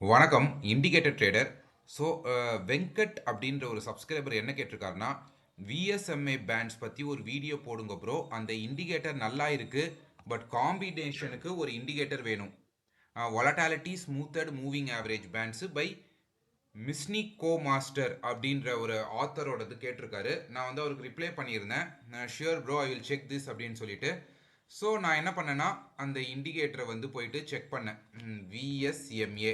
வணக்கம் indicator trader. So Venkat அப்படின்ற ஒரு சப்ஸ்கிரைபர் என்ன கேட்டிருக்காருன்னா, விஎஸ்எம்ஏ பேண்ட்ஸ் பற்றி ஒரு வீடியோ போடுங்க ப்ரோ. அந்த இண்டிகேட்டர் நல்லா இருக்கு, பட் காம்பினேஷனுக்கு ஒரு இண்டிகேட்டர் வேணும். Volatility smoothed moving average bands by மிஸ்னி கோ மாஸ்டர் அப்படின்ற ஒரு ஆத்தரோடது கேட்டிருக்காரு. நான் வந்து அவருக்கு ரிப்ளை பண்ணியிருந்தேன், sure bro I will check this அப்படின்னு சொல்லிட்டு. ஸோ நான் என்ன பண்ணேன்னா, அந்த இண்டிகேட்டரை வந்து போயிட்டு செக் பண்ணேன். விஎஸ்எம்ஏ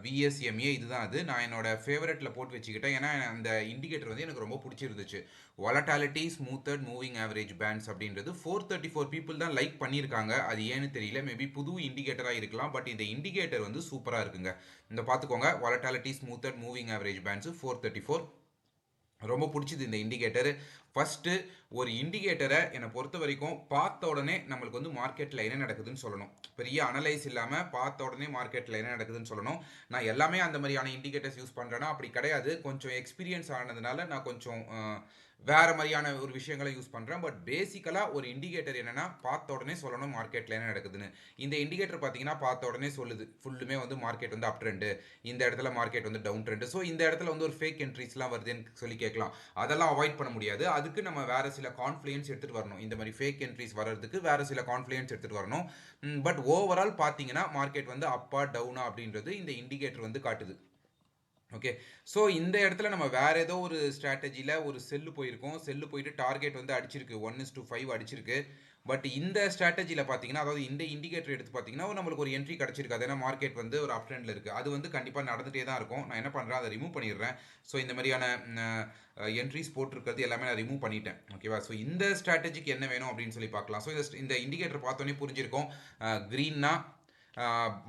விஎஸ்எம்ஏ இதுதான் அது. நான் என்னோட ஃபேவரட்டில் போட்டு வச்சுக்கிட்டேன், ஏன்னா அந்த இண்டிகேட்டர் வந்து எனக்கு ரொம்ப பிடிச்சிருந்துச்சு. வாலட்டாலிட்டி ஸ்மூத்தட் மூவிங் ஆவரேஜ் பேண்ட்ஸ் அப்படின்றது 434 பீப்புள் தான் லைக் பண்ணியிருக்காங்க. அது ஏன்னு தெரியல, மேபி புது இண்டிகேட்டராக இருக்கலாம். பட் இந்த இண்டிகேட்டர் வந்து சூப்பராக இருக்குங்க. இந்த பார்த்துக்கோங்க, வாலட்டாலிட்டி ஸ்மூத்தட் மூவிங் ஆவரேஜ் பேண்ட்ஸு 434. ரொம்ப பிடிச்சிது இந்த இண்டிகேட்டர். ஃபஸ்ட்டு ஒரு இண்டிகேட்டரை என்னை பொறுத்த வரைக்கும் பார்த்த உடனே நம்மளுக்கு வந்து மார்க்கெட்டில் என்ன நடக்குதுன்னு சொல்லணும். பெரிய அனலைஸ் இல்லாமல் பார்த்த உடனே மார்க்கெட்டில் என்ன நடக்குதுன்னு சொல்லணும். நான் எல்லாமே அந்த மாதிரியான இண்டிகேட்டர்ஸ் யூஸ் பண்ணுறேன்னா அப்படி கிடையாது. கொஞ்சம் எக்ஸ்பீரியன்ஸ் ஆனதுனால நான் கொஞ்சம் வேறு மாதிரியான ஒரு விஷயங்களை யூஸ் பண்ணுறேன். பட் பேசிக்கலாக ஒரு இண்டிகேட்டர் என்னென்னா பார்த்த உடனே சொல்லணும் மார்க்கெட்டில் என்ன நடக்குதுன்னு. இந்த இண்டிகேட்டர் பார்த்தீங்கன்னா பார்த்த உடனே சொல்லுது ஃபுல்லுமே வந்து மார்க்கெட் வந்து அப் ட்ரெண்டு, இந்த இடத்துல மார்க்கெட் வந்து டவுன் ட்ரெண்டு. ஸோ இந்த இடத்துல வந்து ஒரு ஃபேக் என்ட்ரிஸ்லாம் வருதுன்னு சொல்லி கேட்கலாம். அதெல்லாம் அவாய்ட் பண்ண முடியாது. அதுக்கு நம்ம வேறு சில கான்ஃப்ளூயன்ஸ் எடுத்துகிட்டு வரணும். இந்த மாதிரி ஃபேக் என்ட்ரிஸ் வர்றதுக்கு வேறு சில கான்ஃப்ளூயன்ஸ் எடுத்துகிட்டு வரணும். பட் ஓவரால் பார்த்தீங்கன்னா மார்க்கெட் வந்து அப்பா டவுனா அப்படின்றது இந்த இண்டிகேட்டர் வந்து காட்டுது. ஓகே. ஸோ இந்த இடத்துல நம்ம வேற ஏதோ ஒரு ஸ்ட்ராட்டஜியில் ஒரு செல்லு போயிருக்கோம். செல்லு போயிட்டு டார்கெட் வந்து அடிச்சிருக்கு, 1:5 அடிச்சிருக்கு. பட் இந்த ஸ்ட்ராட்டஜியில் பார்த்தீங்கன்னா, அதாவது இந்த இண்டிகேட்டர் எடுத்து பார்த்தீங்கன்னா நம்மளுக்கு ஒரு என்ட்ரி கிடச்சிருக்கு. ஏன்னா மார்க்கெட் வந்து ஒரு அப் ட்ரெண்டில் இருக்குது. அது வந்து கண்டிப்பாக நடந்துகிட்டே தான் இருக்கும். நான் என்ன பண்ணுறேன், அதை ரிமூவ் பண்ணிடுறேன். ஸோ இந்த மாதிரியான என்ட்ரிஸ் போட்டிருக்கிறது எல்லாமே நான் ரிமூவ் பண்ணிட்டேன். ஓகேவா? ஸோ இந்த ஸ்ட்ராட்டஜிக்கு என்ன வேணும் அப்படின்னு சொல்லி பார்க்கலாம். ஸோ இந்த இண்டிகேட்டர் பார்த்தோன்னே புரிஞ்சிருக்கும். க்ரீன்னா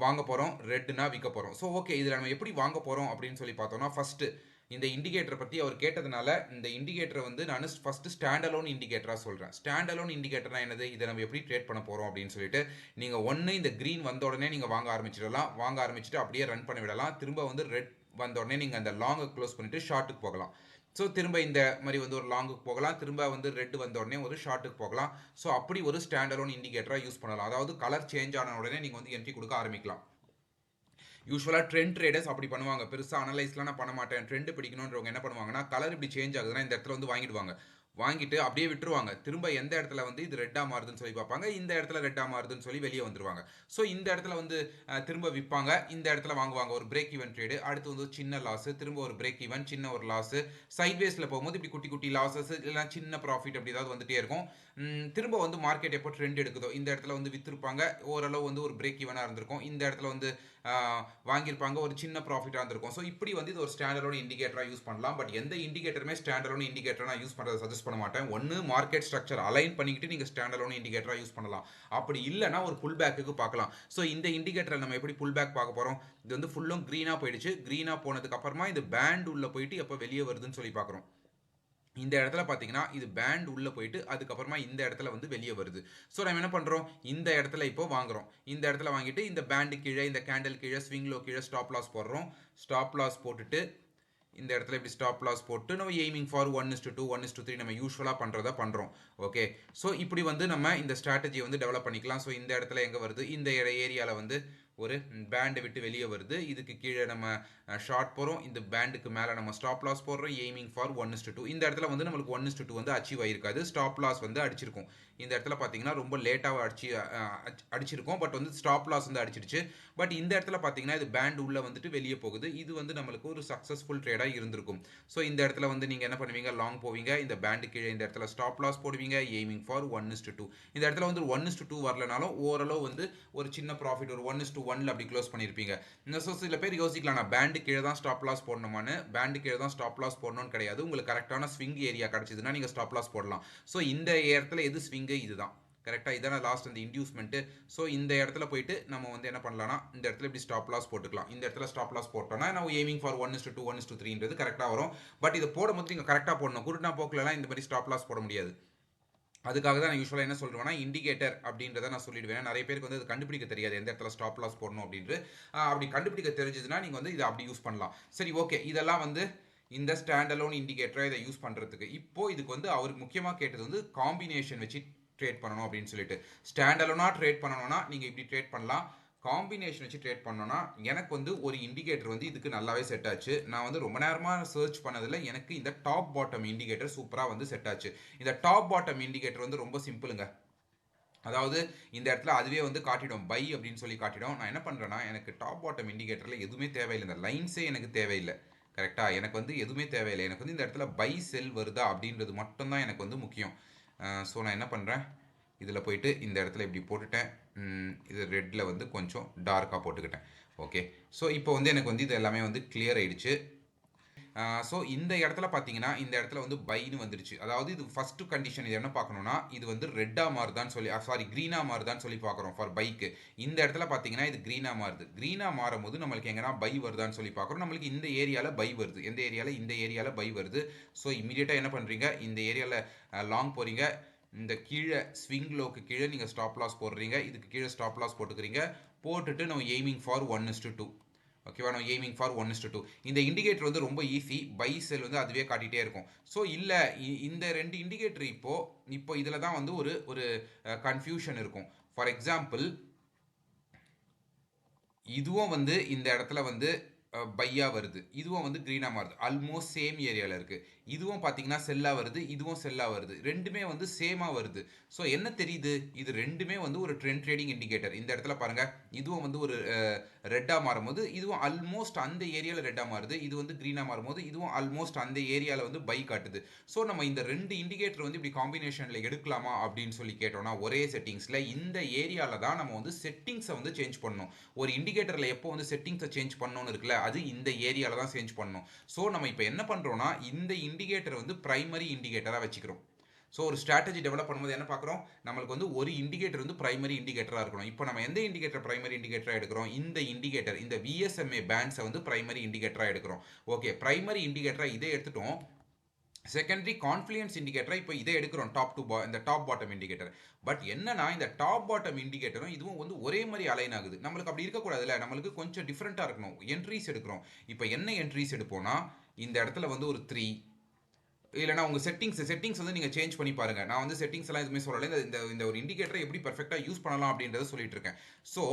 வாங்க போகிறோம், ரெட்னா விற்க போகிறோம். ஸோ ஓகே, இதில் நம்ம எப்படி வாங்க போகிறோம் அப்படின்னு சொல்லி பார்த்தோம்னா, ஃபஸ்ட்டு இந்த இண்டிகேட்டரை பற்றி அவர் கேட்டதுனால இந்த இண்டிகேட்டரை வந்து நான் ஃபஸ்ட்டு ஸ்டாண்ட் அலோன் இண்டிகேட்டராக சொல்கிறேன். ஸ்டாண்ட் அலோன் இண்டிகேட்டர்னா என்னது, இதை நம்ம எப்படி ட்ரேட் பண்ண போகிறோம் அப்படின்னு சொல்லிட்டு, நீங்கள் ஒன்று இந்த க்ரீன் வந்த உடனே நீங்கள் வாங்க ஆரம்பிச்சிடலாம். வாங்க ஆரம்பிச்சுட்டு அப்படியே ரன் பண்ணி விடலாம். திரும்ப வந்து ரெட் வந்த உடனே நீங்கள் அந்த லாங்கை க்ளோஸ் பண்ணிவிட்டு ஷார்ட்டுக்கு போகலாம். ஸோ திரும்ப இந்த மாதிரி வந்து ஒரு லாங்குக்கு போகலாம். திரும்ப வந்து ரெட் வந்த உடனே ஒரு ஷார்ட்டுக்கு போகலாம். ஸோ அப்படி ஒரு ஸ்டாண்ட் அலோன் இண்டிகேட்டராக யூஸ் பண்ணலாம். அதாவது கலர் சேஞ்ச் ஆன உடனே நீங்கள் வந்து என்ட்ரி கொடுக்க ஆரம்பிக்கலாம். யூஸ்வலாக ட்ரெண்ட் ட்ரேடர்ஸ் அப்படி பண்ணுவாங்க. பெருசாக அனலைஸ்லாம் நான் பண்ண மாட்டேன், ட்ரெண்ட் பிடிக்கணுன்றவங்க என்ன பண்ணுவாங்கன்னா, கலர் இப்படி சேஞ்ச் ஆகுதுன்னா இந்த இடத்துல வந்து வாங்கிடுவாங்க. வாங்கிட்டு அப்படியே விட்டுருவாங்க. திரும்ப எந்த இடத்துல வந்து இது ரெட்டா மாறுதுன்னு சொல்லி பார்ப்பாங்க. இந்த இடத்துல ரெட்டா மாறுதுன்னு சொல்லி வெளியே வந்துருவாங்க. ஸோ இந்த இடத்துல வந்து திரும்ப விற்பாங்க. இந்த இடத்துல வாங்குவாங்க. ஒரு பிரேக் ஈவன் ட்ரேடு. அடுத்து வந்து சின்ன லாஸ், திரும்ப ஒரு பிரேக் ஈவன், சின்ன ஒரு லாஸ். சைட்வேஸில் போகும்போது இப்படி குட்டி குட்டி லாஸஸ் இல்லைனா சின்ன ப்ராஃபிட் அப்படி ஏதாவது வந்துட்டே இருக்கும். திரும்ப வந்து மார்க்கெட் எப்போ ட்ரெண்ட் எடுக்குதோ இந்த இடத்துல வந்து விற்றுருப்பாங்க. ஓரளவு வந்து ஒரு பிரேக் ஈவனாக இருந்திருக்கும். இந்த இடத்துல வந்து வாங்கியிருப்பாங்க, ஒரு சின்ன ப்ராஃபிட்டாக இருந்திருக்கும். ஸோ இப்படி வந்து இது ஒரு ஸ்டாண்டர்டோட இண்டிகேட்டராக யூஸ் பண்ணலாம். பட் எந்த இண்டிகேட்டருமே ஸ்டாண்டர்டோட இண்டிகேட்டர் நான் யூஸ் பண்ணுறதை சஜஸ்ட் பண்ண மாட்டேன். ஒன்று மார்க்கெட் ஸ்ட்ரக்சர் அலைன் பண்ணிக்கிட்டு நீங்கள் ஸ்டாண்டர்டோட இண்டிகேட்டராக யூஸ் பண்ணலாம். அப்படி இல்லைனா ஒரு புல் பேக்குக்கு பார்க்கலாம். ஸோ இந்த இண்டிகேட்டரில் நம்ம எப்படி புல் பேக் பார்க்க போகிறோம், இது வந்து ஃபுல்லும் க்ரீனாக போயிடுச்சு. க்ரீனாக போனதுக்கு அப்புறமா இது பேண்ட் உள்ள போயிட்டு எப்போ வெளியே வருதுன்னு சொல்லி பார்க்குறோம். இந்த இடத்துல பார்த்தீங்கன்னா இது பேண்ட் உள்ளே போயிட்டு அதுக்கப்புறமா இந்த இடத்துல வந்து வெளியே வருது. ஸோ நம்ம என்ன பண்ணுறோம், இந்த இடத்துல இப்போ வாங்குறோம். இந்த இடத்துல வாங்கிட்டு இந்த பேண்டு கீழே, இந்த கேண்டில் கீழே, ஸ்விங் லோ கீழே ஸ்டாப் லாஸ் போடுறோம். ஸ்டாப் லாஸ் போட்டுட்டு இந்த இடத்துல இப்படி ஸ்டாப் லாஸ் போட்டு நம்ம எய்மிங் ஃபார் 1:2 1:3 நம்ம யூஸ்வலாக பண்ணுறத பண்ணுறோம். ஓகே. ஸோ இப்படி வந்து நம்ம இந்த ஸ்ட்ராட்டஜியை வந்து டெவலப் பண்ணிக்கலாம். ஸோ இந்த இடத்துல எங்கே வருது, இந்த ஏரியாவில் வந்து ஒரு பேண்டை விட்டு வெளியே வருது. இதுக்கு கீழே நம்ம ஷார்ட் போகிறோம். இந்த பேண்டுக்கு மேலே நம்ம ஸ்டாப் லாஸ் போடுறோம். Aiming for 1:2. இந்த இடத்துல வந்து நம்மளுக்கு 1:2 வந்து அச்சீவ் ஆகிருக்காது. ஸ்டாப் லாஸ் வந்து அடிச்சிருக்கும். இந்த இடத்துல பார்த்தீங்கன்னா ரொம்ப லேட்டாக அடிச்சிருக்கும். பட் வந்து ஸ்டாப் லாஸ் வந்து அடிச்சிருச்சு. பட் இந்த இடத்துல பார்த்தீங்கன்னா இது பேண்ட் உள்ளே வந்துட்டு வெளியே போகுது. இது வந்து நம்மளுக்கு ஒரு சக்ஸஸ்ஃபுல் ட்ரேடாக இருந்திருக்கும். ஸோ இந்த இடத்துல வந்து நீங்கள் என்ன பண்ணுவீங்க, லாங் போவீங்க. இந்த பேண்டு கீழே இந்த இடத்துல ஸ்டாப் லாஸ் போடுவீங்க. Aiming for 1:2. இந்த இடத்துல வந்து 1:2 வரலனாலும் ஓரளவு வந்து ஒரு சின்ன ப்ராஃபிட் ஒரு 1:1 அப்படி க்ளோஸ் பண்ணியிருப்பீங்க. ஸோ சில பேர் யோசிக்கலாம், நான் பேண்டு கீழே தான் ஸ்டாப் லாஸ் போடணுமான்னு. பேண்டு கீழே தான் ஸ்டாப் லாஸ் போடணும்னு கிடையாது. உங்களுக்கு கரெக்டான ஸ்விங் ஏரியா கிடச்சிதுன்னா நீங்கள் ஸ்டாப் லாஸ் போடலாம். ஸோ இந்த இடத்துல எது ஸ்விங்கு, இதுதான் கரெக்டாக. இதான லாஸ்ட் அந்த இன்டியூஸ்மெண்ட்டு. ஸோ இந்த இடத்துல போயிட்டு நம்ம வந்து என்ன பண்ணலாம்னா, இந்த இடத்துல இப்படி ஸ்டாப் லாஸ் போட்டுக்கலாம். இந்த இடத்துல ஸ்டாப் லாஸ் போட்டோம்னா நம்ம எய்மிங் ஃபார் 1:2 1:3 கரெக்டாக வரும். பட் இதை போடும்போது நீங்கள் கரெக்டாக போடணும். குருட்டா போக்கிலலாம் இந்த மாதிரி ஸ்டாப் லாஸ் போட முடியாது. அதுக்காக தான் நான் யூஸ்வலாக என்ன சொல்லுவேன்னா, இண்டிகேட்டர் அப்படின்றத நான் சொல்லிடுவேன். நிறைய பேருக்கு வந்து அது கண்டுபிடிக்க தெரியாது, எந்த இடத்துல ஸ்டாப் லாஸ் போடணும் அப்படின்ட்டு. அப்படி கண்டுபிடிக்க தெரிஞ்சதுன்னா நீங்கள் வந்து இதை அப்படி யூஸ் பண்ணலாம். சரி, ஓகே. இதெல்லாம் வந்து இந்த ஸ்டாண்ட் அலோன் இண்டிகேட்டரை இதை யூஸ் பண்ணுறதுக்கு. இப்போ இதுக்கு வந்து அவருக்கு முக்கியமாக கேட்டது வந்து காம்பினேஷன் வச்சு ட்ரேட் பண்ணணும் அப்படின்னு சொல்லிட்டு. ஸ்டாண்ட் அலோனாக ட்ரேட் பண்ணணும்னா நீங்கள் இப்படி ட்ரேட் பண்ணலாம். காம்பினேஷன் வச்சு ட்ரேட் பண்ணோன்னா எனக்கு வந்து ஒரு இண்டிகேட்டர் வந்து இதுக்கு நல்லாவே செட் ஆச்சு. நான் வந்து ரொம்ப நேரமாக சர்ச் பண்ணதில் எனக்கு இந்த டாப் பாட்டம் இண்டிகேட்டர் சூப்பராக வந்து செட் ஆச்சு. இந்த டாப் பாட்டம் இண்டிகேட்டர் வந்து ரொம்ப சிம்பிளுங்க. அதாவது இந்த இடத்துல அதுவே வந்து காட்டிடும் பை அப்படின்னு சொல்லி காட்டிடும். நான் என்ன பண்ணுறேன்னா எனக்கு டாப் பாட்டம் இண்டிகேட்டரில் எதுவுமே தேவையில்லை, இந்த லைன்ஸே எனக்கு தேவையில்லை. கரெக்டாக எனக்கு வந்து எதுவுமே தேவையில்லை. எனக்கு வந்து இந்த இடத்துல பை செல் வருதா அப்படின்றது மட்டும்தான் எனக்கு வந்து முக்கியம். ஸோ நான் என்ன பண்ணுறேன், இதில் போயிட்டு இந்த இடத்துல இப்படி போட்டுட்டேன். இது ரெட்டில் வந்து கொஞ்சம் டார்க்காக போட்டுக்கிட்டேன். ஓகே, ஸோ இப்போ வந்து எனக்கு வந்து இது எல்லாமே வந்து கிளியர் ஆயிடுச்சு. ஸோ இந்த இடத்துல பார்த்தீங்கன்னா இந்த இடத்துல வந்து பைன்னு வந்துடுச்சு. அதாவது இது ஃபர்ஸ்ட் கண்டிஷன் இது என்ன பார்க்கணும்னா இது வந்து ரெட்டாக மாறுதான்னு சொல்லி சாரி க்ரீனாக மாறுதான்னு சொல்லி பார்க்குறோம் ஃபார் பைக்கு. இந்த இடத்துல பார்த்தீங்கன்னா இது க்ரீனாக மாறுது. க்ரீனாக மாறும்போது நம்மளுக்கு எங்கன்னா பை வருதான்னு சொல்லி பார்க்குறோம். நம்மளுக்கு இந்த ஏரியாவில் பை வருது. எந்த ஏரியாவில்? இந்த ஏரியாவில் பை வருது. ஸோ இமீடியட்டாக என்ன பண்ணுறீங்க, இந்த ஏரியாவில் லாங் போகிறீங்க. இந்த கீழே ஸ்விங் லோக்கு கீழே நீங்கள் ஸ்டாப் லாஸ் போடுறீங்க. இதுக்கு கீழே ஸ்டாப் லாஸ் போட்டுக்கிறீங்க. போட்டுட்டு நம்ம எய்மிங் ஃபார் 1:2. ஓகேவா, நம்ம எய்மிங் ஃபார் 1:2. இந்த இண்டிகேட்டர் வந்து ரொம்ப ஈஸி. பை செல் வந்து அதுவே காட்டிகிட்டே இருக்கும். ஸோ இல்லை இந்த ரெண்டு இண்டிகேட்டர் இப்போ இதில் தான் வந்து ஒரு ஒரு கன்ஃபியூஷன் இருக்கும். ஃபார் எக்ஸாம்பிள் இதுவும் வந்து இந்த இடத்துல வந்து பையா வருது, இதுவும் வந்து க்ரீனாக மாறுது. ஆல்மோஸ்ட் சேம் ஏரியாவில் இருக்குது. இதுவும் பார்த்தீங்கன்னா செல்லாக வருது, இதுவும் செல்லாக வருது. ரெண்டுமே வந்து சேமாக வருது. ஸோ என்ன தெரியுது, இது ரெண்டுமே வந்து ஒரு ட்ரெண்ட் ட்ரேடிங் இண்டிகேட்டர். இந்த இடத்துல பாருங்கள், இதுவும் வந்து ஒரு ரெட்டாக மாறும்போது இதுவும் ஆல்மோஸ்ட் அந்த ஏரியாவில் ரெட்டாக மாறுது. இது வந்து க்ரீனாக மாறும்போது இதுவும் ஆல்மோஸ்ட் அந்த ஏரியாவில் வந்து பை காட்டுது. ஸோ நம்ம இந்த ரெண்டு இண்டிகேட்டர் வந்து இப்படி காம்பினேஷனில் எடுக்கலாமா அப்படின்னு சொல்லி கேட்டோம்னா ஒரே செட்டிங்ஸில் இந்த ஏரியாவில் தான் நம்ம வந்து செட்டிங்ஸை வந்து சேஞ்ச் பண்ணணும். ஒரு இண்டிகேட்டரில் எப்போ வந்து செட்டிங்ஸை சேஞ்ச் பண்ணணும்னு இருக்குல்ல, அது இந்த ஏரியாவில் தான் சேஞ்ச் பண்ணணும். ஸோ நம்ம இப்போ என்ன பண்ணுறோம்னா இந்த இண்டிகேட்டர் வந்து பிரைமரி இண்டிகேட்டராக வச்சுக்கிறோம். ஸோ ஒரு ஸ்ட்ராட்டஜி டெவலப் பண்ணும்போது என்ன பார்க்குறோம், நம்மளுக்கு வந்து ஒரு இண்டிகேட்டர் வந்து பிரைமரி இண்டிகேட்டராக இருக்கணும். இப்போ நம்ம எந்த இண்டிகேட்டர் பிரைமரி இண்டிகேட்டராக எடுக்கிறோம், இந்த இண்டிகேட்டர் இந்த விஎஸ்எம்ஏ பேண்ட்ஸை வந்து பிரைமரி இண்டிகேட்டராக எடுக்கிறோம். ஓகே, பிரைமரி இண்டிகேட்டராக இதை எடுத்துட்டோம். செகண்டரி கான்ஃப்ளூயன்ஸ் இண்டிகேட்டரை இப்போ இதை எடுக்கிறோம், இந்த டாப் பாட்டம் இண்டிகேட்டர். பட் என்னன்னா இந்த டாப் பாட்டம் இண்டிகேட்டரும் இதுவும் வந்து ஒரே மாதிரி அலைன் ஆகுது. நம்மளுக்கு அப்படி இருக்கக்கூடாதுல்ல, நம்மளுக்கு கொஞ்சம் டிஃப்ரெண்ட்டாக இருக்கணும். என்ட்ரிஸ் எடுக்கிறோம். இப்போ என்ன என்ட்ரிஸ் எடுப்போம்னா இந்த இடத்துல வந்து ஒரு 3, இல்லைனா உங்கள் செட்டிங்ஸ் வந்து நீங்கள் சேஞ்ச் பண்ணி பாருங்கள். நான் வந்து செட்டிங்ஸ் எல்லாம் எதுவுமே சொல்லலை. இந்த இந்த ஒரு இண்டிகேட்டரை எப்படி பர்ஃபெக்டாக யூஸ் பண்ணலாம் அப்படின்றத சொல்லிட்டு இருக்கேன். ஸோ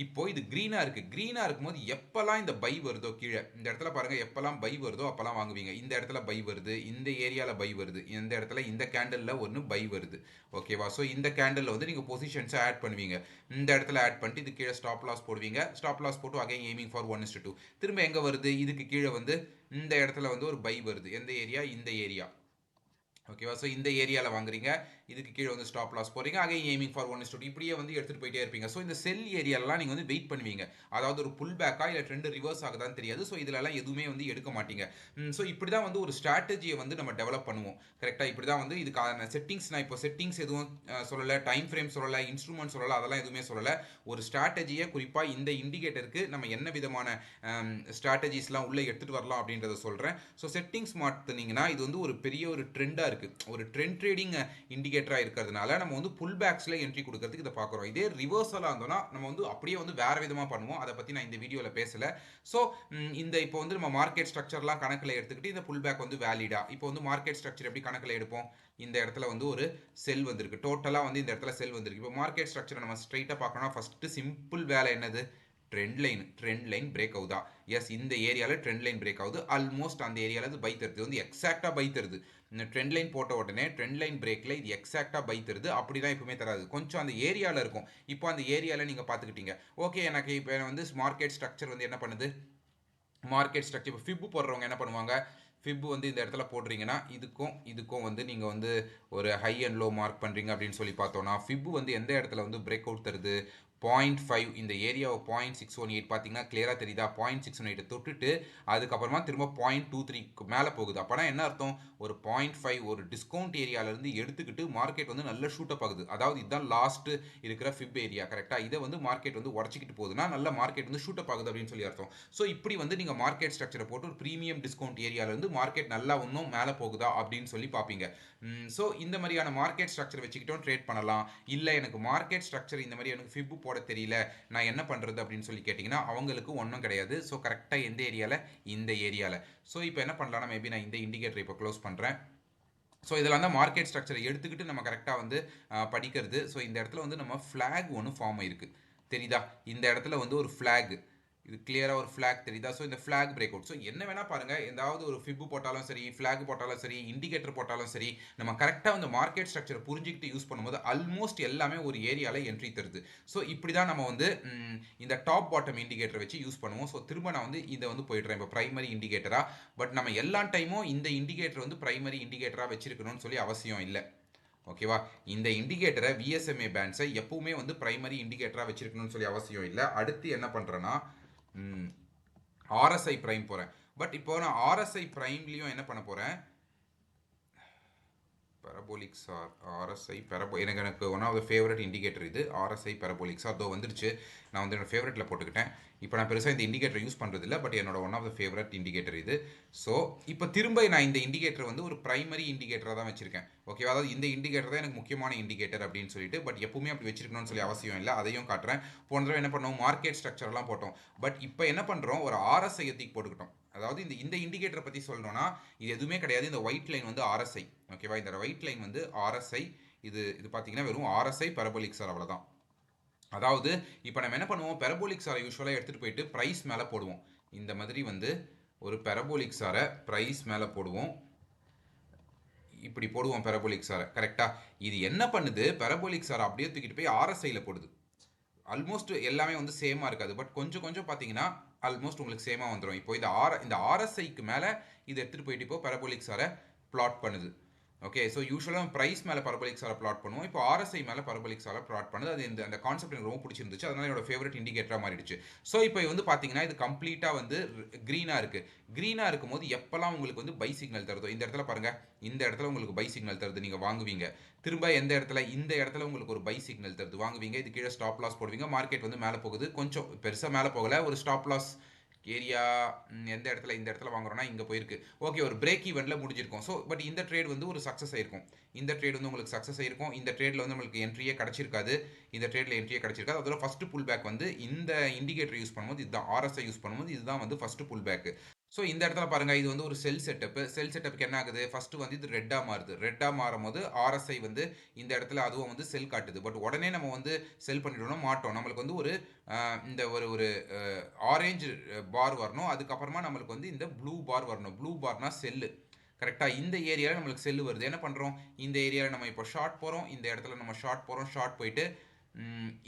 இப்போ இது க்ரீனாக இருக்குது. க்ரீனாக இருக்கும்போது எப்போல்லாம் இந்த பை வருதோ கீழே இந்த இடத்துல பாருங்கள், எப்போல்லாம் பை வருதோ அப்போல்லாம் வாங்குவீங்க. இந்த இடத்துல பை வருது, இந்த ஏரியாவில் பை வருது, இந்த இடத்துல இந்த கேண்டலில் ஒன்று பை வருது. ஓகேவா, ஸோ இந்த கேண்டலில் வந்து நீங்கள் பொசிஷன்ஸை ஆட் பண்ணுவீங்க. இந்த இடத்துல ஆட் பண்ணிட்டு இது கீழே ஸ்டாப் லாஸ் போடுவீங்க. ஸ்டாப் லாஸ் போட்டு அகைன் எய்மிங் ஃபார் 1:2. திரும்ப எங்கே வருது, இதுக்கு கீழே வந்து இந்த இடத்துல வந்து ஒரு பை வருது. எந்த ஏரியா, இந்த ஏரியா. ஓகேவா, ஸோ இந்த ஏரியாவில் வாங்குறீங்க. இதுக்கு கீழே வந்து ஸ்டாப் லாஸ் போகிறீங்க. Again aiming for 1:2. இப்படியே வந்து எடுத்துகிட்டு போயிட்டே இருப்பீங்க. ஸோ இந்த செல் ஏரியாலலாம் நீங்கள் வந்து வெயிட் பண்ணுவீங்க. அதாவது ஒரு புல் பேக்கா இல்லை ட்ரெண்ட் ரிவர்ஸ் ஆகுதான்னு தெரியாது. ஸோ இதிலலாம் எதுவுமே வந்து எடுக்க மாட்டீங்க. ஸோ இப்படி தான் வந்து ஒரு ஸ்ட்ராட்டஜியை வந்து நம்ம டெவலப் பண்ணுவோம். கரெக்டாக இப்படி தான் வந்து இதுக்கான செட்டிங்ஸ், நான் இப்போ செட்டிங்ஸ் எதுவும் சொல்லலை, டைம் ஃப்ரேம் சொல்லலை, இன்ஸ்ட்ருமெண்ட் சொல்லலை, அதெல்லாம் எதுவுமே சொல்லலை. ஒரு ஸ்ட்ராட்டஜியை குறிப்பாக இந்த இண்டிகேட்டருக்கு நம்ம என்ன விதமான ஸ்ட்ராட்டஜிஸ்லாம் உள்ளே எடுத்துகிட்டு வரலாம் அப்படின்றத சொல்கிறேன். ஸோ செட்டிங்ஸ் மாற்றினீங்கன்னா இது வந்து ஒரு பெரிய ஒரு ட்ரெண்டாக இருக்குது. ஒரு ட்ரெண்ட் ட்ரேடிங் இண்டிகேட்டராக இருக்கிறதுனால நம்ம வந்து புல் பேக்ஸில் என்ட்ரி கொடுக்கறதுக்கு இதை பார்க்குறோம். இதே ரிவர்ஸலாக இருந்தோம்னா நம்ம வந்து அப்படியே வந்து வேறு விதமாக பண்ணுவோம். அதை பற்றி நான் இந்த வீடியோவில் பேசலை. ஸோ இந்த இப்போ வந்து நம்ம மார்க்கெட் ஸ்ட்ரக்சர்லாம் கணக்கில் எடுத்துக்கிட்டு இந்த புல் பேக் வந்து வேலிடா. இப்போ வந்து மார்க்கெட் ஸ்ட்ரக்சர் எப்படி கணக்கில் எடுப்போம், இந்த இடத்துல வந்து ஒரு செல் வந்திருக்கு, டோட்டலாக வந்து இந்த இடத்துல செல் வந்திருக்கு. இப்போ மார்க்கெட் ஸ்ட்ரக்சரை நம்ம ஸ்ட்ரைட்டாக பார்க்கணும்னா ஃபஸ்ட்டு சிம்பிள் வேலை என்னது, ட்ரெண்ட் லைன் பிரேக் ஆகுதா. எஸ், இந்த ஏரியாவில் ட்ரெண்ட் லைன் பிரேக் ஆகுது. ஆல்மோஸ்ட் அந்த ஏரியாவில் பை தருது, வந்து எக்ஸாக்டாக பை தருது. இந்த ட்ரெண்ட் லைன் போட்ட உடனே ட்ரெண்ட் லைன் பிரேக்கில் இது எக்ஸாக்டாக பை தருது. அப்படி தான் எப்பவுமே தராது, கொஞ்சம் அந்த ஏரியாவில் இருக்கும். இப்போ அந்த ஏரியாவில் நீங்கள் பார்த்துக்கிட்டீங்க. ஓகே, எனக்கு இப்போ வந்து மார்க்கெட் ஸ்ட்ரக்சர் வந்து என்ன பண்ணுது, மார்க்கெட் ஸ்ட்ரக்சர் இப்போ ஃபிப்பு போடுறவங்க என்ன பண்ணுவாங்க, ஃபிப்பு வந்து இந்த இடத்துல போடுறீங்கன்னா இதுக்கும் வந்து நீங்கள் வந்து ஒரு ஹை அண்ட் லோ மார்க் பண்ணுறீங்க அப்படின்னு சொல்லி பார்த்தோன்னா ஃபிப்பு வந்து எந்த இடத்துல வந்து பிரேக் அவுட் தருது, 0.5 இந்த ஏரியாவை 0.618 பார்த்தீங்கன்னா கிளியராக தெரியுதா, 0.618 தொட்டுட்டு அதுக்கப்புறமா திரும்ப 0.23 மேலே போகுது. அப்போனா என்ன அர்த்தம், ஒரு 0.5 ஒரு டிஸ்கவுண்ட் ஏரியாவிலேருந்து எடுத்துக்கிட்டு மார்க்கெட் வந்து நல்ல ஷூட்டப் ஆகுது. அதாவது இதுதான் லாஸ்ட் இருக்கிற ஃபிப் ஏரியா. கரெக்டாக இதை வந்து மார்க்கெட் வந்து உடச்சிக்கிட்டு போகுதுன்னா நல்ல மார்க்கெட் வந்து ஷூட்டப் ஆகுது அப்படின்னு சொல்லி அர்த்தம். ஸோ இப்படி வந்து நீங்கள் மார்க்கெட் ஸ்ட்ரக்சரை போட்டு ஒரு ப்ரீமியம் டிஸ்கவுண்ட் ஏரியாவிலேருந்து மார்க்கெட் நல்லா இன்னும் மேலே போகுதா அப்படின்னு சொல்லி பார்ப்பீங்க. ஸோ இந்த மாதிரியான மார்க்கெட் ஸ்ட்ரக்சர் வச்சுக்கிட்டோம் ட்ரேட் பண்ணலாம். இல்லை எனக்கு மார்க்கெட் ஸ்ட்ரக்சர் இந்த மாதிரி எனக்கு ஃபிப்பு போட தெரியல, நான் என்ன பண்ணுறது அப்படின்னு சொல்லி கேட்டிங்கன்னா அவங்களுக்கு ஒன்றும் கிடையாது. ஸோ கரெக்டாக எந்த ஏரியாவில், இந்த ஏரியாவில். ஸோ இப்போ என்ன பண்ணலாம்னா மேபி நான் இந்த இண்டிகேட்டர் இப்போ க்ளோஸ் பண்ணுறேன். ஸோ இதெல்லாம் தான் மார்க்கெட் ஸ்ட்ரக்சரை எடுத்துக்கிட்டு நம்ம கரெக்டாக வந்து படிக்கிறது. ஸோ இந்த இடத்துல வந்து நம்ம ஃப்ளாக் ஒன்று ஃபார்ம் ஆயிருக்கு தெரியுதா? இந்த இடத்துல வந்து ஒரு ஃப்ளாக், இது கிளியராக ஒரு ஃப்ளாக் தெரியுதா? ஸோ இந்த ஃப்ளாக் பிரேக் அவுட். ஸோ என்ன வேணால் பாருங்கள், ஏதாவது ஒரு ஃபிப்பு போட்டாலும் சரி, ஃப்ளாக் போட்டாலும் சரி, இண்டிகேட்டர் போட்டாலும் சரி, நம்ம கரெக்டாக வந்து மார்க்கெட் ஸ்ட்ரக்சரை புரிஞ்சுக்கிட்டு யூஸ் பண்ணும்போது ஆல்மோஸ்ட் எல்லாமே ஒரு ஏரியாவில் என்ட்ரி தருது. ஸோ இப்படி தான் நம்ம வந்து இந்த டாப் பாட்டம் இண்டிகேட்டர் வச்சு யூஸ் பண்ணுவோம். ஸோ திரும்ப நான் வந்து இதை வந்து போயிடுறேன் இப்போ பிரைமரி இண்டிகேட்டராக. பட் நம்ம எல்லா டைமும் இந்த இண்டிகேட்டர் வந்து பிரைமரி இண்டிகேட்டராக வச்சிருக்கணும்னு சொல்லி அவசியம் இல்லை. ஓகேவா? இந்த இண்டிகேட்டரை விஎஸ்எம்ஏ பேண்ட்ஸை எப்பவுமே வந்து பிரைமரி இண்டிகேட்டராக வச்சிருக்கணும்னு சொல்லி அவசியம் இல்லை. அடுத்து என்ன பண்ணுறேன்னா ஆர்எஸ்ஐ பிரைம் போகிறேன். பட் இப்போ நான் ஆர்எஸ்ஐ பிரைம்லேயும் என்ன பண்ண போகிறேன், பெரபோலிக் சார் ஆர்எஸ்ஐ எனக்கு one of the favourite indicator இது ஆர்எஸ்ஐ பெரபோலிக் சார். அதோ வந்துருச்சு, நான் வந்து என்னோட ஃபேவரட்டில் போட்டுக்கிட்டேன். இப்போ நான் பெருசாக இந்த இண்டிகேட்டர் யூஸ் பண்ணுறது இல்லை, பட் என்னோட one of the favourite indicator இது. ஸோ இப்போ திரும்ப நான் இந்த இண்டிகேட்டர் வந்து ஒரு பிரைமரி இண்டிகேட்டராக தான் வச்சிருக்கேன். ஓகேவா? அதாவது இந்த இண்டிகேட்டர் தான் எனக்கு முக்கியமான இண்டிகேட்டர் அப்படின்னு சொல்லிட்டு, பட் எப்பவுமே அப்படி வச்சிருக்கணும்னு சொல்லி அவசியம் இல்லை. அதையும் காட்டுறேன். போன தடவை என்ன பண்ணோம், மார்க்கெட் ஸ்ட்ரக்சர்லாம் போட்டோம். பட் இப்போ என்ன பண்ணுறோம், ஒரு ஆர்எஸ்ஐ எத்திக்கு போட்டுக்கிட்டோம். அதாவது இந்த இண்டிகேட்டரை பற்றி சொல்லணும்னா இது எதுவுமே கிடையாது. இந்த ஒயிட் லைன் வந்து ஆர்எஸ்ஐ. ஓகேவா? இந்த ஒயிட் லைன் வந்து ஆர்எஸ்ஐ. இது பார்த்தீங்கன்னா வெறும் ஆர்எஸ்ஐ பெரபோலிக் சார், அவ்வளோதான். அதாவது இப்போ நம்ம என்ன பண்ணுவோம், பெரபோலிக் சாரை யூஸ்வலாக எடுத்துகிட்டு போயிட்டு ப்ரைஸ் மேலே போடுவோம். இந்த மாதிரி வந்து ஒரு பெரபோலிக் சாரை ப்ரைஸ் மேலே போடுவோம். இப்படி போடுவோம் பெரபோலிக் சாரை. கரெக்டாக? இது என்ன பண்ணுது, பெரபோலிக் சாரை அப்படியே தூக்கிட்டு போய் ஆர்எஸ்ஐயில் போடுது. ஆல்மோஸ்ட் எல்லாமே வந்து சேமாக இருக்காது, பட் கொஞ்சம் கொஞ்சம் பார்த்தீங்கன்னா ஆல்மோஸ்ட் உங்களுக்கு சேமாக வந்துடும். இப்போ இந்த ஆர்எஸ்ஐக்கு மேலே இதை எடுத்துகிட்டு போயிட்டு இப்போ பெரபோலிக் சாரை பிளாட் பண்ணுது. ஓகே, ஸோ யூஸ்வலாக ப்ரைஸ் மேலே பரபோலிக் சாரை பிளாட் பண்ணுவோம். இப்போ ஆர்எஸ்ஐ மேலே பரபோலிக் சாரை பிளாட் பண்ணுது. அது அந்த கான்செப்ட் எனக்கு ரொம்ப பிடிச்சிருந்துச்சு. அதனால என்னோட ஃபேவரட் இண்டிகேட்டராக மாறிடுச்சு. ஸோ இப்போ வந்து பார்த்தீங்கன்னா இது கம்ப்ளீட்டாக வந்து க்ரீனாக இருக்குது. க்ரீனாக இருக்கும்போது எப்போல்லாம் உங்களுக்கு வந்து பை சிக்னல் தருதோ, இந்த இடத்துல பாருங்கள், இந்த இடத்துல உங்களுக்கு பை சிக்னல் தருது, நீங்கள் வாங்குவீங்க. திரும்ப இந்த இடத்துல உங்களுக்கு ஒரு பை சிக்னல் தருது, வாங்குவீங்க. இது கீழே ஸ்டாப் லாஸ் போடுவீங்க. மார்க்கெட் வந்து மேலே போகுது, கொஞ்சம் பெருசாக மேலே போகல, ஒரு ஸ்டாப் லாஸ் ஏரியா எந்த இடத்துல, இந்த இடத்துல வாங்குறோம்னா இங்கே போயிருக்கு. ஓகே, ஒரு பிரேக் ஈவெண்ட்டில் முடிஞ்சிருக்கும். ஸோ பட் இந்த ட்ரேட் வந்து ஒரு சக்ஸஸ் ஆயிருக்கும். இந்த ட்ரேட் வந்து உங்களுக்கு சக்ஸஸ் ஆயிருக்கும். இந்த ட்ரேடில் வந்து உங்களுக்கு என்ட்ரியே கிடச்சிருக்காது. இந்த ட்ரேடில் என்ட்ரியே கிடச்சிருக்காது. அதோட ஃபஸ்ட்டு புல் பேக் வந்து இந்த இண்டிகேட்டர் யூஸ் பண்ணும்போது இதுதான், ஆர்எஸ்ஐ யூஸ் பண்ணும்போது இதுதான் வந்து ஃபஸ்ட்டு புல் பேக்கு. ஸோ இந்த இடத்துல பாருங்கள், இது வந்து ஒரு செல் செட்டப்புக்கு என்ன ஆகுது, ஃபஸ்ட்டு வந்து இது ரெட்டாக மாறுது. ரெட்டாக மாறும் போது ஆர்எஸ்ஐ வந்து இந்த இடத்துல அதுவும் வந்து செல் காட்டுது. பட் உடனே நம்ம வந்து செல் பண்ணிட்டோம்னா மாட்டோம். நம்மளுக்கு வந்து ஒரு இந்த ஒரு ஒரு ஆரேஞ்சு பார் வரணும். அதுக்கப்புறமா நம்மளுக்கு வந்து இந்த ப்ளூ பார் வரணும். ப்ளூ பார்னா செல்லு. கரெக்டாக இந்த ஏரியாவில் நம்மளுக்கு செல்லு வருது. என்ன பண்ணுறோம், இந்த ஏரியாவில் நம்ம இப்போ ஷார்ட் போகிறோம். இந்த இடத்துல நம்ம ஷார்ட் போகிறோம். ஷார்ட் போயிட்டு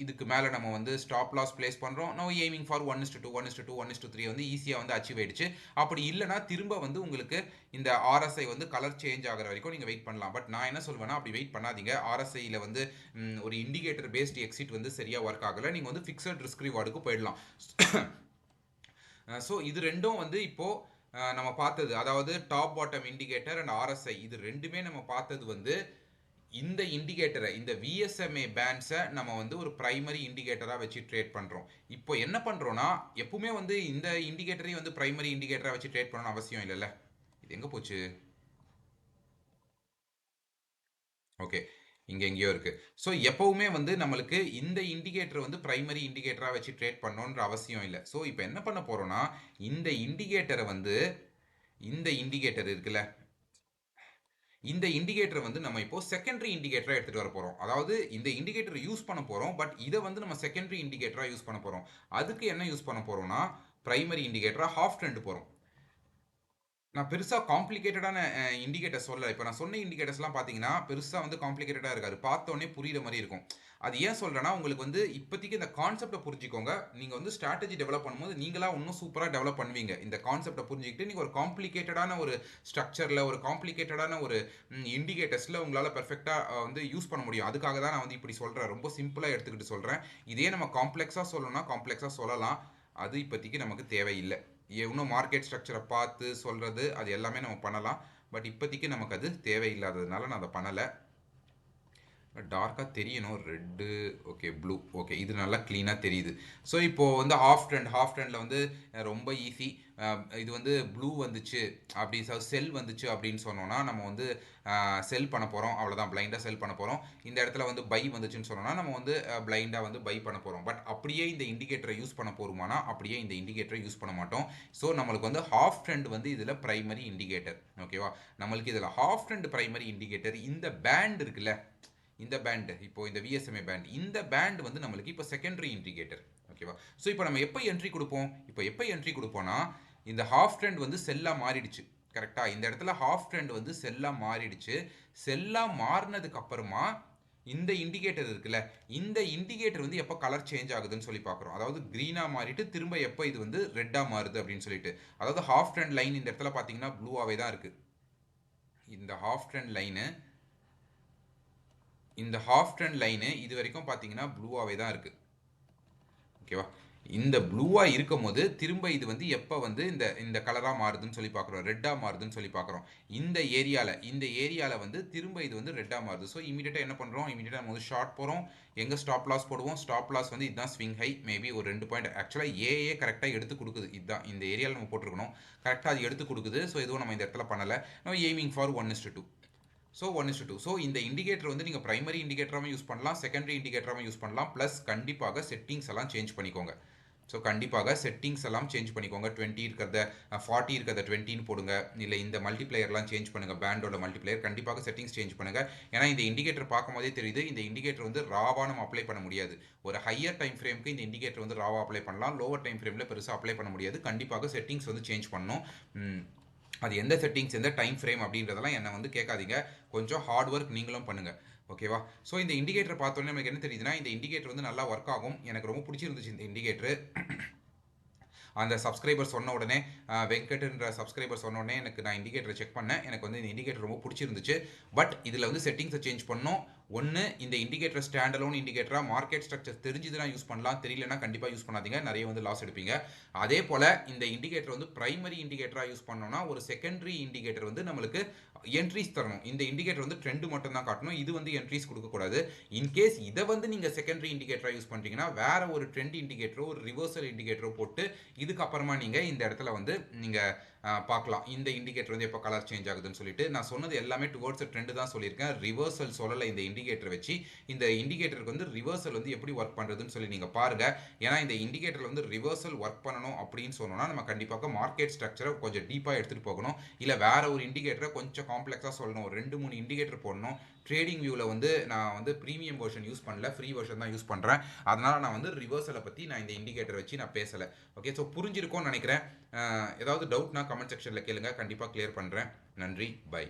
இதுக்கு மேலே நம்ம வந்து ஸ்டாப் லாஸ் பிளேஸ் பண்ணுறோம். நோ எய்மிங் ஃபார் 1:2 1:2 1:3 வந்து ஈஸியாக வந்து அச்சீவ் ஆயிடுச்சு. அப்படி இல்லைனா திரும்ப வந்து உங்களுக்கு இந்த ஆர்எஸ்ஐ வந்து கலர் சேஞ்ச் ஆகிற வரைக்கும் நீங்கள் வெயிட் பண்ணலாம். பட் நான் என்ன சொல்வேன்னா, அப்படி வெயிட் பண்ணாதீங்க. ஆர்எஸ்ஐயில் வந்து ஒரு இண்டிகேட்டர் பேஸ்ட் எக்ஸிட் வந்து சரியாக ஒர்க் ஆகலை. நீங்கள் வந்து ஃபிக்ஸட் ரிஸ்க் ரிவார்டுக்கு போயிடலாம். ஸோ இது ரெண்டும் வந்து இப்போது நம்ம பார்த்தது, அதாவது top bottom indicator and RSI, இது ரெண்டுமே நம்ம பார்த்தது வந்து இந்த இண்டிகேட்டரை, இந்த விஎஸ்எம்ஏ பேண்ட்ஸை நம்ம வந்து ஒரு பிரைமரி இண்டிகேட்டராக வச்சு ட்ரேட் பண்ணுறோம். இப்போ என்ன பண்ணுறோன்னா, எப்பவுமே வந்து இந்த இண்டிகேட்டரையும் வந்து பிரைமரி இண்டிகேட்டராக வச்சு ட்ரேட் பண்ணணும்னு அவசியம் இல்லைல்ல. இது எங்கே போச்சு? ஓகே, இங்கே எங்கேயோ இருக்குது. ஸோ எப்போவுமே வந்து நம்மளுக்கு இந்த இண்டிகேட்டர் வந்து பிரைமரி இண்டிகேட்டராக வச்சு ட்ரேட் பண்ணணுன்ற அவசியம் இல்லை. ஸோ இப்போ என்ன பண்ண போகிறோன்னா, இந்த இண்டிகேட்டரை வந்து, இந்த இண்டிகேட்டர் இருக்குல்ல, இந்த இண்டிகேட்டர் வந்து நம்ம இப்போ செகண்டரி இண்டிகேட்டராக எடுத்துகிட்டு வர போகிறோம். அதாவது இந்த இண்டிகேட்டர் யூஸ் பண்ண போகிறோம், பட் இதை வந்து நம்ம செகண்டரி இண்டிகேட்டராக யூஸ் பண்ண போகிறோம். அதுக்கு என்ன யூஸ் பண்ண போகிறோம்னா, பிரைமரி இண்டிகேட்டராக ஹாஃப் ட்ரெண்ட் போகிறோம். நான் பெருசாக காம்ப்ளிகேட்டடான இண்டிகேட்டர் சொல்லலை. இப்போ நான் சொன்ன இண்டிகேட்டர்ஸ்லாம் பார்த்தீங்கன்னா பெருசாக வந்து காம்ப்ளிகேட்டடாக இருக்காது, பார்த்தோன்னே புரியுற மாதிரி இருக்கும். அது ஏன் சொல்கிறேன்னா, உங்களுக்கு வந்து இப்போதைக்கு இந்த கான்செப்டை புரிஞ்சுக்கோங்க. நீங்கள் வந்து ஸ்ட்ராட்டஜி டெவலப் பண்ணும்போது நீங்களாக இன்னும் சூப்பராக டெவலப் பண்ணுவீங்க. இந்த கான்செப்டை புரிஞ்சுக்கிட்டு நீங்கள் ஒரு காம்ப்ளிகேட்டடான ஒரு ஸ்ட்ரக்சரில், ஒரு காம்ப்ளிகேட்டடான ஒரு இண்டிகேட்டர்ஸில் உங்களால் பெர்ஃபெக்டாக வந்து யூஸ் பண்ண முடியும். அதுக்காக தான் நான் வந்து இப்படி சொல்கிறேன். ரொம்ப சிம்பிளாக எடுத்துக்கிட்டு சொல்கிறேன். இதே நம்ம காம்ப்ளெக்ஸாக சொல்லணும்னா காம்ப்ளெக்ஸாக சொல்லலாம். அது இப்போதைக்கு நமக்கு தேவையில்லை. இன்னும் மார்க்கெட் ஸ்ட்ரக்சரை பார்த்து சொல்கிறது அது எல்லாமே நம்ம பண்ணலாம். பட் இப்போதைக்கு நமக்கு அது தேவையில்லாததுனால நான் அதை பண்ணலை. டார்க்காக தெரியணும், ரெட்டு, ஓகே, ப்ளூ, ஓகே, இது நல்லா க்ளீனாக தெரியுது. ஸோ இப்போது வந்து ஹாஃப் ட்ரெண்டில் வந்து ரொம்ப ஈஸி. இது வந்து ப்ளூ வந்துச்சு அப்படி செல் வந்துச்சு அப்படின்னு சொன்னோன்னா நம்ம வந்து செல் பண்ண போகிறோம், அவ்வளோதான். பிளைண்டாக செல் பண்ண போகிறோம். இந்த இடத்துல வந்து பை வந்துச்சுன்னு சொன்னோன்னா நம்ம வந்து பிளைண்டாக வந்து பை பண்ண போகிறோம். பட் அப்படியே இந்த இண்டிகேட்டரை யூஸ் பண்ண போகிறோமானா அப்படியே இந்த இண்டிகேட்டரை யூஸ் பண்ண மாட்டோம். ஸோ நம்மளுக்கு வந்து ஹாஃப் ட்ரெண்ட் வந்து இதில் பிரைமரி இண்டிகேட்டர். ஓகேவா? நம்மளுக்கு இதில் ஹாஃப் ட்ரெண்ட் பிரைமரி இண்டிகேட்டர், இந்த பேண்ட் இருக்குல்ல, இந்த பேண்ட் இப்போ இந்த விஎஸ்எம்ஏ பேண்ட் இந்த பேண்ட் வந்து நம்மளுக்கு இப்போ செகண்டரி இண்டிகேட்டர். ஓகேவா? ஸோ இப்போ நம்ம எப்போ என்ட்ரி கொடுப்போம்? இப்போ எப்போ என்ட்ரி கொடுப்போம்னா இந்த ஹாஃப் ட்ரெண்ட் வந்து செல்லாக மாறிடுச்சு. கரெக்டாக இந்த இடத்துல ஹாஃப் ட்ரெண்ட் வந்து செல்லாக மாறிடுச்சு. செல்லாக மாறினதுக்கு அப்புறமா இந்த இண்டிகேட்டர் இருக்குல்ல, இந்த இண்டிகேட்டர் வந்து எப்போ கலர் சேஞ்ச் ஆகுதுன்னு சொல்லி பார்க்குறோம். அதாவது க்ரீனாக மாறிட்டு திரும்ப எப்போ இது வந்து ரெட்டாக மாறுது அப்படின்னு சொல்லிட்டு. அதாவது ஹாஃப் ட்ரெண்ட் லைன் இந்த இடத்துல பார்த்தீங்கன்னா ப்ளூவாகவே தான் இருக்குது. இந்த ஹாஃப் ட்ரெண்ட் லைனு இது வரைக்கும் பார்த்தீங்கன்னா ப்ளூவாகவே தான் இருக்குது. ஓகேவா? இந்த ப்ளூவாக இருக்கும் போது திரும்ப இது வந்து எப்போ வந்து இந்த இந்த கலராக மாறுதுன்னு சொல்லி பார்க்குறோம், ரெட்டாக மாறுதுன்னு சொல்லி பார்க்குறோம். இந்த ஏரியாவில் வந்து திரும்ப இது வந்து ரெட்டாக மாறுது. ஸோ இமீடியட்டாக என்ன பண்ணுறோம்? இமீடியட்டாக நம்ம வந்து ஷார்ட் போகிறோம். எங்கே ஸ்டாப் லாஸ் போடுவோம்? ஸ்டாப் லாஸ் வந்து இதுதான் ஸ்விங் ஹை, மேபி ஒரு 2 பாயிண்ட். ஆக்சுவலாக ஏஏ கரெக்டாக எடுத்து கொடுக்குது. இதுதான் இந்த ஏரியாவில் நம்ம போட்டிருக்கணும். கரெக்டாக அது எடுத்து கொடுக்குது. ஸோ எதுவும் நம்ம இந்த இடத்துல பண்ணலை. நம்ம எய்மிங் ஃபார் 1:2. ஸோ 1:2. ஸோ இந்த இண்டிகேட்டர் வந்து நீங்கள் பிரைமரி இண்டிகேட்டராகவும் யூஸ் பண்ணலாம், செகண்டரி இண்டிகேட்டராகவும் யூஸ் பண்ணலாம். ப்ளஸ் கண்டிப்பாக செட்டிங்ஸ் எல்லாம் சேஞ்ச் பண்ணிக்கோங்க. ஸோ கண்டிப்பாக செட்டிங்ஸ் எல்லாம் சேஞ்ச் பண்ணிக்கோங்க. 20 இருக்கிறத 40 இருக்கிறத 20ன்னு போடுங்க. இல்லை இந்த மல்டிப்ளேயர்லாம் சேஞ்ச் பண்ணுங்கள். பேண்டோட மல்டிப்ளேயர் கண்டிப்பாக செட்டிங்ஸ் சேஞ்ச் பண்ணுங்கள். ஏன்னா இந்த இண்டிகேட்டர் பார்க்கும்போதே தெரியுது, இந்த இண்டிகேட்டர் வந்து ராவாக நம்ம அப்ளை பண்ண முடியாது. ஒரு ஹையர் டைம் ஃப்ரேமுக்கு இந்த இண்டிகேட்டர் வந்து ராவாக அப்ளை பண்ணலாம். லோவர் டைம் ஃப்ரேமில் பெருசாக அப்ளை பண்ண முடியாது. கண்டிப்பாக செட்டிங்ஸ் வந்து சேஞ்ச் பண்ணணும். அது எந்த செட்டிங்ஸ், எந்த டைம் ஃப்ரேம் அப்படின்றதெல்லாம் என்னை வந்து கேட்காதீங்க. கொஞ்சம் ஹார்ட் ஒர்க் நீங்களும் பண்ணுங்கள். ஓகேவா? ஸோ இந்த இண்டிகேட்டர் பார்த்தோன்னே நமக்கு என்ன தெரியுதுன்னா, இந்த இண்டிகேட்டர் வந்து நல்லா ஒர்க் ஆகும். எனக்கு ரொம்ப பிடிச்சிருந்துச்சு இந்த இண்டிகேட்டர். அந்த சப்ஸ்கிரைபர் சொன்ன உடனே, வெங்கட்ன்ற சப்ஸ்கிரைபர் சொன்ன உடனே எனக்கு நான் இண்டிகேட்டரை செக் பண்ணேன். எனக்கு வந்து இந்த இண்டிகேட்டர் ரொம்ப பிடிச்சிருந்துச்சு. பட் இதில் வந்து செட்டிங்ஸை சேஞ்ச் பண்ணணும். ஒன்று, இந்த இண்டிகேட்டர் ஸ்டாண்ட் அலோன் இண்டிகேட்டராக மார்க்கெட் ஸ்ட்ரக்சர் தெரிஞ்சுதுன்னா யூஸ் பண்ணலாம், தெரியலனா கண்டிப்பாக யூஸ் பண்ணாதீங்க, நிறைய வந்து லாஸ் எடுப்பீங்க. அதே போல் இந்த இண்டிகேட்டர் வந்து பிரைமரி இண்டிகேட்டராக யூஸ் பண்ணோம்னா ஒரு செகண்டரி இண்டிகேட்டர் வந்து நம்மளுக்கு என்ட்ரிஸ் தரணும். இந்த இண்டிகேட்டர் வந்து ட்ரெண்ட் மட்டும் தான் காட்டணும், இது வந்து என்ட்ரிஸ் கொடுக்கக்கூடாது. இன்கேஸ் இதை வந்து நீங்கள் செகண்டரி இண்டிகேட்டராக யூஸ் பண்ணுறீங்கன்னா வேற ஒரு ட்ரெண்ட் இண்டிகேட்டரோ ஒரு ரிவர்சல் இண்டிகேட்டரோ போட்டு இதுக்கப்புறமா நீங்கள் இந்த இடத்துல வந்து நீங்கள் பார்க்கலாம் இந்த இண்டிகேட்டர் வந்து எப்போ கலர் சேஞ்ச் ஆகுதுன்னு சொல்லிட்டு. நான் சொன்னது எல்லாமே டுவர்ட்ஸ் ட்ரெண்ட் தான் சொல்லியிருக்கேன், ரிவர்சல் சொல்லலை. இந்த இண்டிகேட்டர் வச்சு இந்த இண்டிகேட்டருக்கு வந்து ரிவர்சல் வந்து எப்படி ஒர்க் பண்ணுறதுன்னு சொல்லி நீங்கள் பாருங்கள். ஏன்னா இந்த இண்டிகேட்டர் வந்து ரிவர்சல் ஒர்க் பண்ணணும் அப்படின்னு சொன்னோம்னா நம்ம கண்டிப்பாக மார்க்கெட் ஸ்ட்ரக்சரை கொஞ்சம் டீப்பாக எடுத்துகிட்டு போகணும். இல்லை வேற ஒரு இண்டிகேட்டரை கொஞ்சம் காம்ப்ளெக்ஸாக சொல்லணும், ஒரு 2-3 இண்டிகேட்டர் போடணும். ட்ரேடிங் வியூவில் வந்து நான் வந்து ப்ரீமியம் வெர்ஷன் யூஸ் பண்ணல, ஃப்ரீ வெர்ஷன் தான் யூஸ் பண்ணுறேன். அதனால் நான் வந்து ரிவர்சலை பற்றி நான் இந்த இண்டிகேட்டர் வச்சு நான் பேசலை. ஓகே, ஸோ புரிஞ்சிருக்கும்னு நினைக்கிறேன். ஏதாவது டவுட்னா கமெண்ட் செக்ஷனில் கேளுங்க, கண்டிப்பாக கிளியர் பண்ணுறேன். நன்றி, பை.